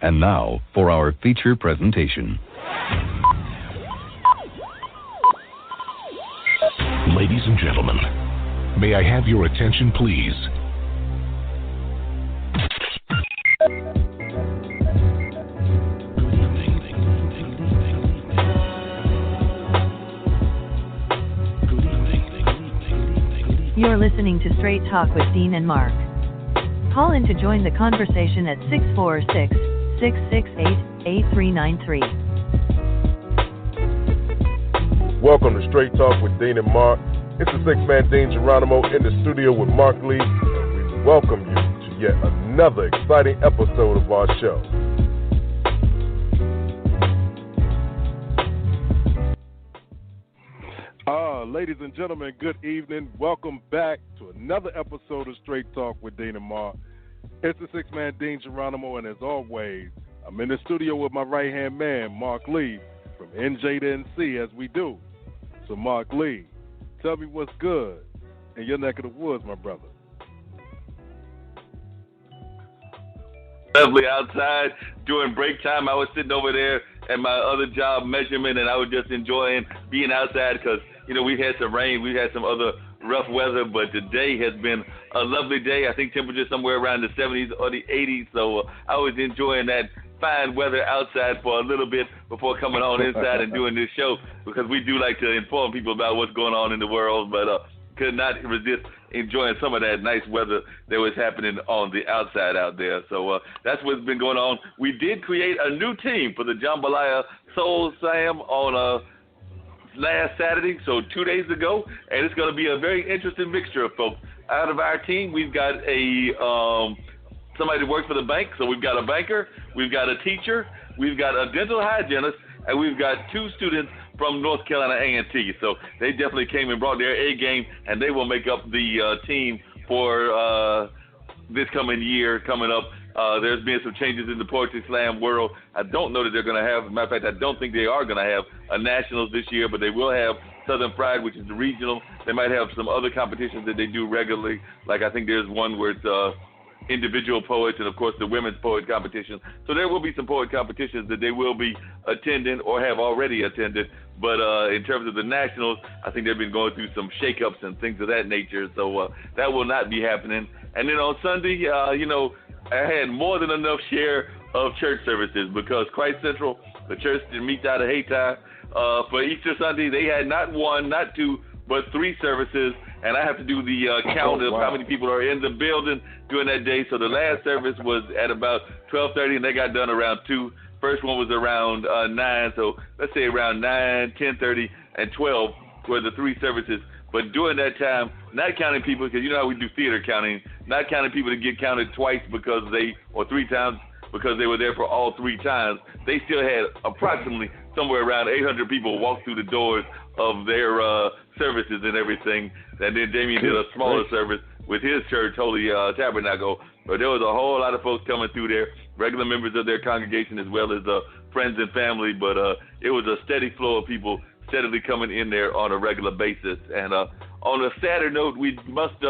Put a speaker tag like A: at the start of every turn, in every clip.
A: And now for our feature presentation.
B: Ladies and gentlemen, may I have your attention, please?
C: You're listening to Straight Talk with Dean and Mark. Call in to join the conversation at 646-668-8393.
D: Welcome to Straight Talk with Dean and Mark. It's the six-man Dean Geronimo in the studio with Mark Lee, and we welcome you to yet another exciting episode of our show. Ladies and gentlemen, good evening. Welcome back to another episode of Straight Talk with Dean and Mark. It's the six-man Dean Geronimo, and as always, I'm in the studio with my right-hand man, Mark Lee, from NJ to NC, as we do. So, Mark Lee, tell me what's good in your neck of the woods, my brother.
E: Lovely outside during break time. I was sitting over there at my other job, Measurement, and I was just enjoying being outside because, we've had some rain, we've had some other rough weather, but today has been a lovely day. I think temperature somewhere around the 70s or the 80s, so I was enjoying that fine weather outside for a little bit before coming on inside and doing this show, because we do like to inform people about what's going on in the world, but could not resist enjoying some of that nice weather that was happening on the outside out there. So that's what's been going on. We did create a new team for the Jambalaya Soul Slam on last Saturday, so 2 days ago, and it's going to be a very interesting mixture of folks. Out of our team, we've got somebody that works for the bank, so we've got a banker, we've got a teacher, we've got a dental hygienist, and we've got two students from North Carolina A&T. So they definitely came and brought their A game, and they will make up the team for this coming year coming up. There's been some changes in the Poetry Slam world. I don't know that they're going to have, as a matter of fact, I don't think they are going to have a nationals this year, but they will have Southern Pride, which is the regional. They might have some other competitions that they do regularly. Like I think there's one where it's individual poets and, of course, the women's poet competition. So there will be some poet competitions that they will be attending or have already attended. But in terms of the nationals, I think they've been going through some shakeups and things of that nature. So that will not be happening. And then on Sunday, I had more than enough share of church services because Christ Central, the church that meets out of Hayti, for Easter Sunday, they had not one, not two, but three services. And I have to do the count of how many people are in the building during that day. So the last service was at about 12:30, and they got done around 2. First one was around 9. So let's say around 9, 10:30, and 12 were the three services. But during that time, not counting people, because you know how we do theater counting, not counting people that get counted twice or 3 times because they were there for all 3 times, they still had approximately somewhere around 800 people walk through the doors of their services and everything. And then Damien did a smaller service with his church, Holy Tabernacle. But there was a whole lot of folks coming through there, regular members of their congregation as well as friends and family. But it was a steady flow of people steadily coming in there on a regular basis. And on a sadder note, we must,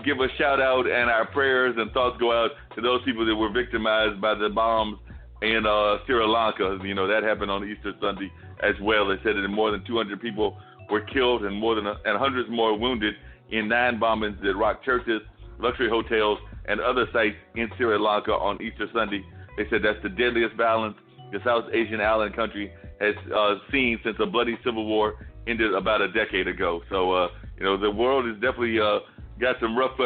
E: give a shout out, and our prayers and thoughts go out to those people that were victimized by the bombs in Sri Lanka. That happened on Easter Sunday as well. They said that more than 200 people were killed and and hundreds more wounded in 9 bombings that rocked churches, luxury hotels, and other sites in Sri Lanka on Easter Sunday. They said that's the deadliest violence the South Asian island country has seen since a bloody civil war ended about a decade ago. So, the world has definitely got some rough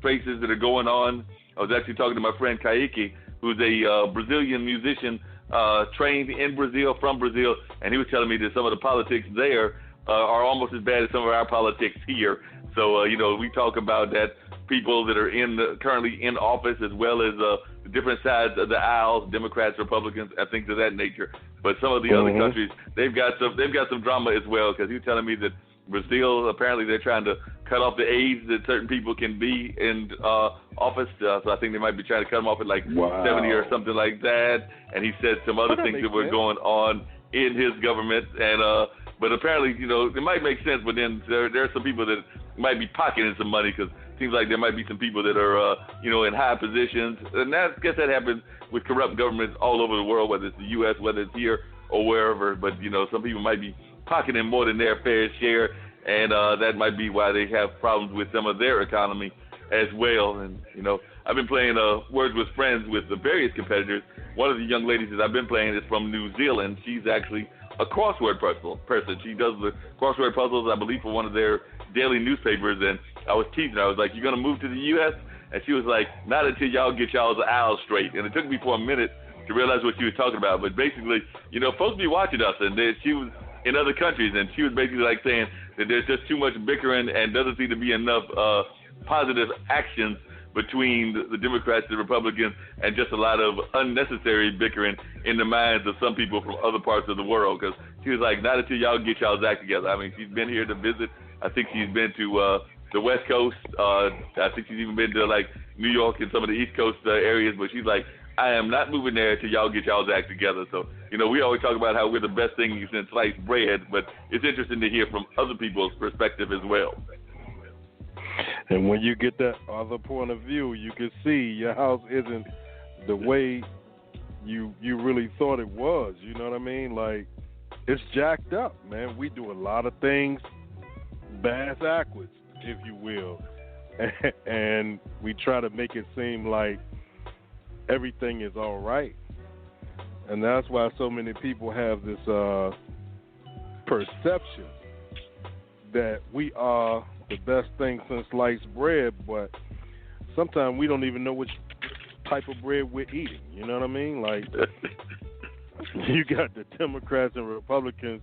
E: places that are going on. I was actually talking to my friend Kaiki, who's a Brazilian musician trained in Brazil, from Brazil, and he was telling me that some of the politics there are almost as bad as some of our politics here. So, we talk about that people that are currently in office, as well as the different sides of the aisles, Democrats, Republicans, and things of that nature. But some of the other countries, they've got some drama as well, because he was telling me that Brazil, apparently they're trying to cut off the age that certain people can be in office. So I think they might be trying to cut them off at 70 or something like that. And he said some other things that were going on in his government. And but apparently, it might make sense, but then there are some people that might be pocketing some money because it seems like there might be some people that are, in high positions. And I guess that happens with corrupt governments all over the world, whether it's the U.S., whether it's here or wherever. But, some people might be pocketing more than their fair share, and that might be why they have problems with some of their economy as well. And, I've been playing Words with Friends with the various competitors. One of the young ladies that I've been playing is from New Zealand. She's actually a crossword person. She does the crossword puzzles, I believe, for one of their daily newspapers. And I was teasing her. I was like, "You going to move to the U.S.?" And she was like, "Not until y'all get y'all's I's straight." And it took me for a minute to realize what she was talking about. But basically, folks be watching us. And she was in other countries, and she was basically like saying that there's just too much bickering and doesn't seem to be enough positive actions between the Democrats and the Republicans, and just a lot of unnecessary bickering in the minds of some people from other parts of the world. Because she was like, "Not until y'all get y'all's act together." I mean, she's been here to visit. I think she's been to the West Coast. I think she's even been to like New York and some of the East Coast areas. But she's like, "I am not moving there till y'all get y'all's act together." So, we always talk about how we're the best thing since sliced bread, but it's interesting to hear from other people's perspective as well.
D: And when you get that other point of view, you can see your house isn't the way you really thought it was. You know what I mean? Like, it's jacked up, man. We do a lot of things backwards, if you will, and we try to make it seem like everything is all right. And that's why so many people have this perception that we are the best thing since sliced bread, but sometimes we don't even know which type of bread we're eating. You know what I mean? Like, you got the Democrats and Republicans,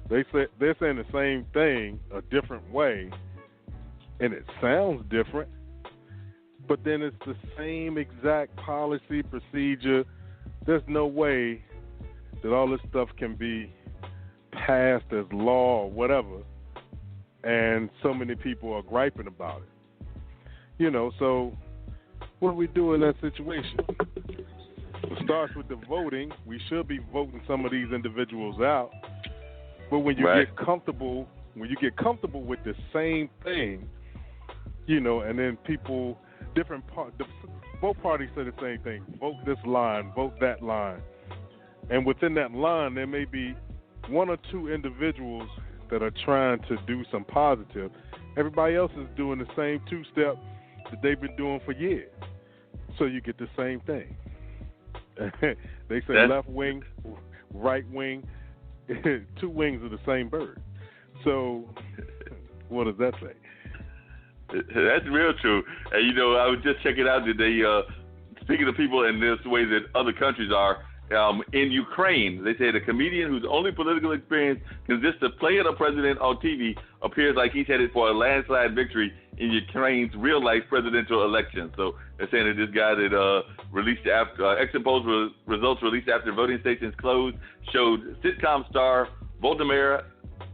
D: they're saying the same thing a different way, and it sounds different, but then it's the same exact policy, procedure. There's no way that all this stuff can be passed as law or whatever, and so many people are griping about it. So what do we do in that situation? It starts with the voting. We should be voting some of these individuals out. But when you get comfortable with the same thing, and then people, both parties say the same thing. Vote this line, vote that line. And within that line, there may be one or two individuals that are trying to do some positive. Everybody else is doing the same two-step that they've been doing for years. So you get the same thing. They say left wing, right wing, two wings of the same bird. So what does that say?
E: That's real true. And, I was just checking out today, speaking of people in this way that other countries are, in Ukraine, they say the comedian whose only political experience consists of playing a president on TV appears like he's headed for a landslide victory in Ukraine's real-life presidential election. So they're saying that this guy that released after exit poll results released after voting stations closed showed sitcom star Volodymyr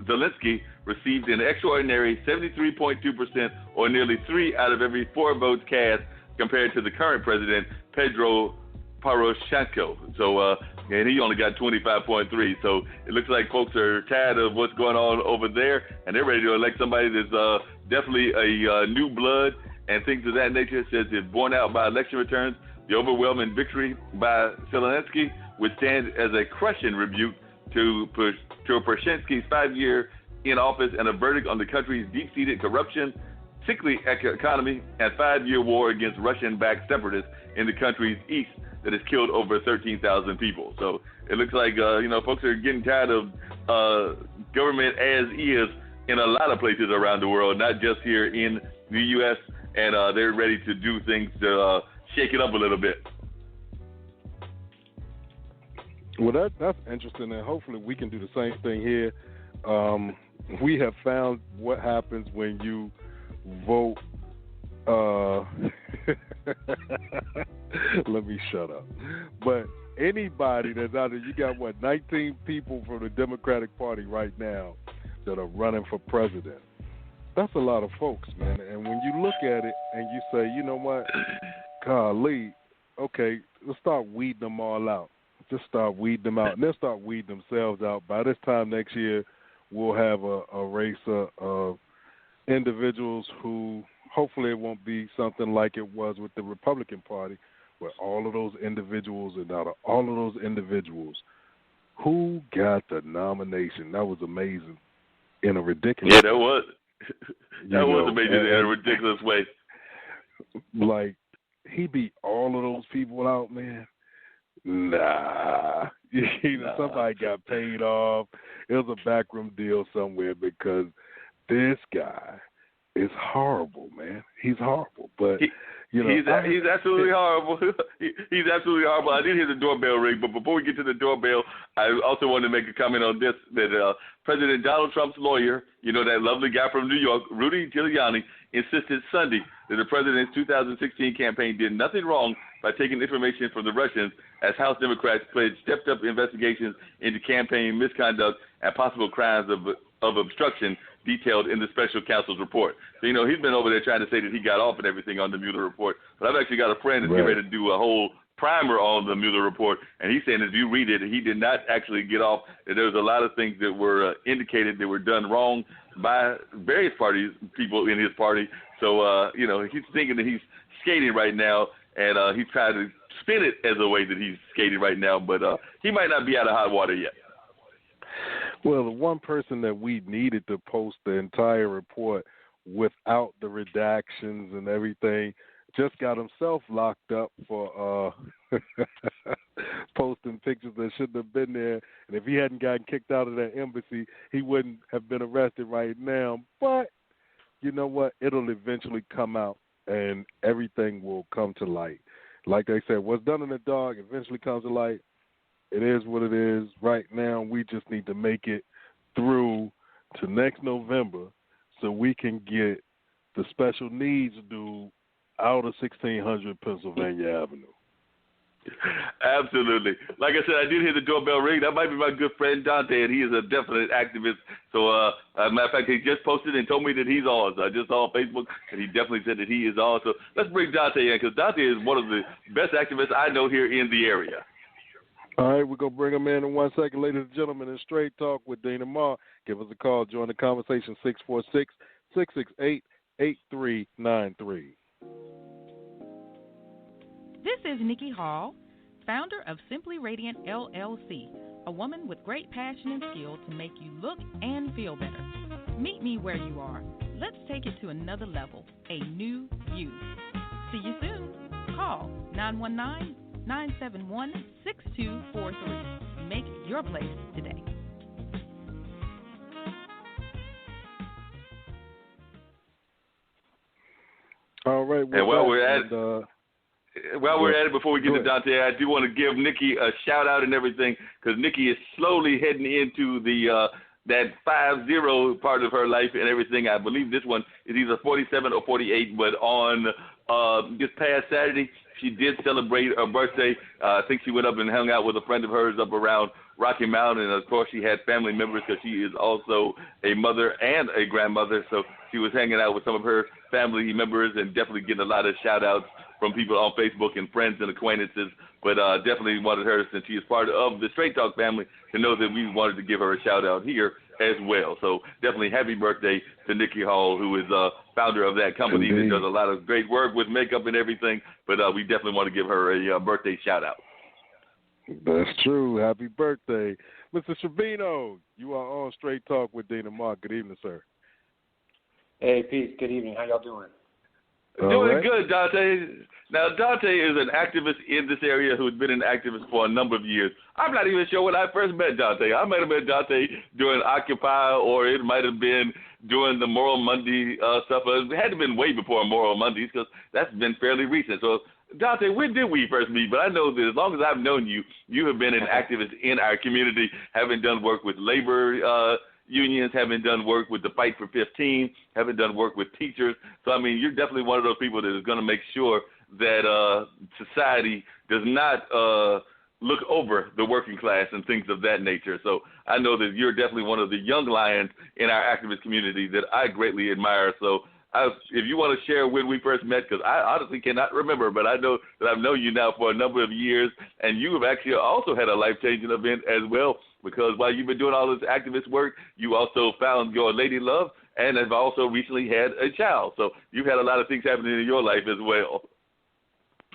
E: Zelensky received an extraordinary 73.2%, or nearly 3 out of every 4 votes cast, compared to the current president, Pedro Poroshenko. So, and he only got 25.3. So it looks like folks are tired of what's going on over there, and they're ready to elect somebody that's definitely a new blood and things of that nature. It says if borne out by election returns, the overwhelming victory by Zelensky would stand as a crushing rebuke to Poroshenko's 5-year in office and a verdict on the country's deep-seated corruption, sickly economy, and 5-year war against Russian-backed separatists in the country's east that has killed over 13,000 people. So it looks like, folks are getting tired of government as is in a lot of places around the world, not just here in the U.S., and they're ready to do things to shake it up a little bit.
D: Well, that's interesting, and hopefully we can do the same thing here. We have found what happens when you vote. Let me shut up. But anybody that's out there, you got 19 people from the Democratic Party right now that are running for president. That's a lot of folks, man. And when you look at it and you say, you know what, golly, okay, let's start weeding them all out. Just start weeding them out, and they'll start weeding themselves out. By this time next year, we'll have a race of individuals who hopefully it won't be something like it was with the Republican Party, where all of those individuals, and out of all of those individuals, who got the nomination? That was amazing in a ridiculous
E: way. Yeah, that was. That was amazing in a ridiculous way.
D: Like, he beat all of those people out, man. Nah. Somebody got paid off. It was a backroom deal somewhere because this guy is horrible, man. He's horrible. But,
E: he's absolutely horrible. He's absolutely horrible. I did hear the doorbell ring, but before we get to the doorbell, I also wanted to make a comment on this, that President Donald Trump's lawyer, that lovely guy from New York, Rudy Giuliani, insisted Sunday that the president's 2016 campaign did nothing wrong by taking information from the Russians, as House Democrats pledged stepped-up investigations into campaign misconduct and possible crimes of obstruction detailed in the special counsel's report. So, he's been over there trying to say that he got off and everything on the Mueller report. But I've actually got a friend that's getting ready to do a whole primer on the Mueller report, and he's saying that if you read it, he did not actually get off, that there was a lot of things that were indicated that were done wrong by various people in his party. So, he's thinking that he's skating right now, and he's trying to spin it as a way that he's skating right now, but he might not be out of hot water yet.
D: Well, the one person that we needed to post the entire report without the redactions and everything just got himself locked up for posting pictures that shouldn't have been there. And if he hadn't gotten kicked out of that embassy, he wouldn't have been arrested right now. But you know what? It'll eventually come out, and everything will come to light. Like they said, what's done in the dark eventually comes to light. It is what it is. Right now, we just need to make it through to next November so we can get the special needs dude out of 1600 Pennsylvania Avenue.
E: Absolutely. Like I said, I did hear the doorbell ring. That might be my good friend Dante, and he is a definite activist. So, as a matter of fact, he just posted and told me that he's on. So I just saw on Facebook, and he definitely said that he is on. So let's bring Dante in, because Dante is one of the best activists I know here in the area.
D: All right, we're going to bring him in 1 second. Ladies and gentlemen, in Straight Talk with Dean and Mark. Give us a call. Join the conversation, 646-668-8393.
F: This is Nikki Hall, founder of Simply Radiant LLC, a woman with great passion and skill to make you look and feel better. Meet me where you are. Let's take it to another level, a new you. See you soon. Call 919-971-6243. Make your place today.
D: All right.
E: And while we're at it, before we get to Dante, I do want to give Nikki a shout out and everything, because Nikki is slowly heading into the that 50 part of her life and everything. I believe this one is either 47 or 48, but on this past Saturday, she did celebrate her birthday. I think she went up and hung out with a friend of hers up around Rocky Mountain, and of course she had family members because she is also a mother and a grandmother, so she was hanging out with some of her family members and definitely getting a lot of shout-outs from people on Facebook and friends and acquaintances, but definitely wanted her, since she is part of the Straight Talk family, to know that we wanted to give her a shout-out here as well. So definitely happy birthday to Nikki Hall, who is founder of that company that does a lot of great work with makeup and everything, but we definitely want to give her a birthday shout-out.
D: That's true. Happy birthday. Mr. Strobino, you are on Straight Talk with Dean and Mark. Good evening, sir.
G: Hey, peace. Good evening. How y'all doing?
E: Doing good, Dante. Now, Dante is an activist in this area who's been an activist for a number of years. I'm not even sure when I first met Dante. I might have met Dante during Occupy, or it might have been during the Moral Monday stuff. It had to have been way before Moral Mondays, because that's been fairly recent. So, Dante, when did we first meet? But I know that as long as I've known you, you have been an activist in our community, having done work with labor unions, having done work with the Fight for 15, having done work with teachers. So, I mean, you're definitely one of those people that is going to make sure that society does not look over the working class and things of that nature. So I know that you're definitely one of the young lions in our activist community that I greatly admire. So if you want to share when we first met, because I honestly cannot remember, but I know that I've known you now for a number of years, and you have actually also had a life-changing event as well, because while you've been doing all this activist work, you also found your lady love, and have also recently had a child. So you've had a lot of things happening in your life as well.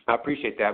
G: I appreciate that.